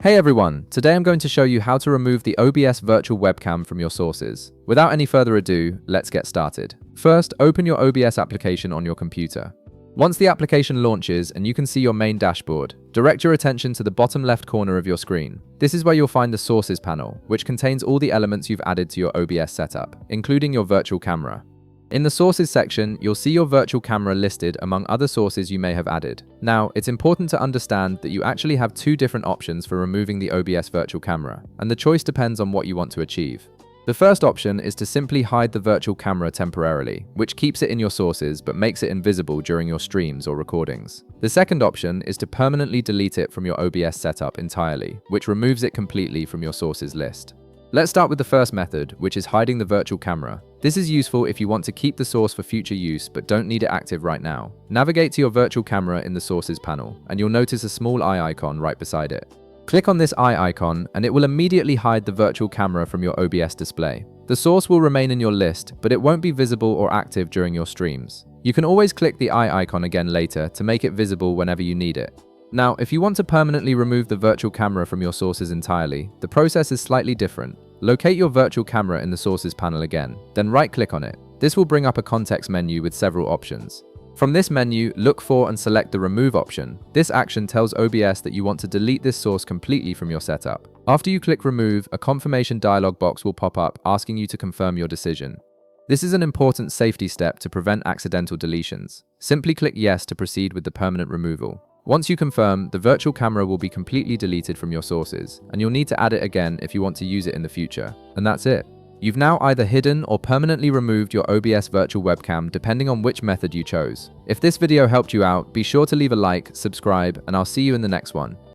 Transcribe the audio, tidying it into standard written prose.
Hey everyone, today I'm going to show you how to remove the OBS virtual webcam from your sources. Without any further ado, let's get started. First, open your OBS application on your computer. Once the application launches and you can see your main dashboard, direct your attention to the bottom left corner of your screen. This is where you'll find the Sources panel, which contains all the elements you've added to your OBS setup, including your virtual camera. In the Sources section, you'll see your virtual camera listed among other sources you may have added. Now, it's important to understand that you actually have two different options for removing the OBS virtual camera, and the choice depends on what you want to achieve. The first option is to simply hide the virtual camera temporarily, which keeps it in your sources but makes it invisible during your streams or recordings. The second option is to permanently delete it from your OBS setup entirely, which removes it completely from your sources list. Let's start with the first method, which is hiding the virtual camera. This is useful if you want to keep the source for future use but don't need it active right now. Navigate to your virtual camera in the Sources panel, and you'll notice a small eye icon right beside it. Click on this eye icon, and it will immediately hide the virtual camera from your OBS display. The source will remain in your list, but it won't be visible or active during your streams. You can always click the eye icon again later to make it visible whenever you need it. Now, if you want to permanently remove the virtual camera from your sources entirely, the process is slightly different. Locate your virtual camera in the Sources panel again, then right-click on it. This will bring up a context menu with several options. From this menu, look for and select the Remove option. This action tells OBS that you want to delete this source completely from your setup. After you click Remove, a confirmation dialog box will pop up asking you to confirm your decision. This is an important safety step to prevent accidental deletions. Simply click Yes to proceed with the permanent removal. Once you confirm, the virtual camera will be completely deleted from your sources, and you'll need to add it again if you want to use it in the future. And that's it. You've now either hidden or permanently removed your OBS virtual webcam depending on which method you chose. If this video helped you out, be sure to leave a like, subscribe, and I'll see you in the next one.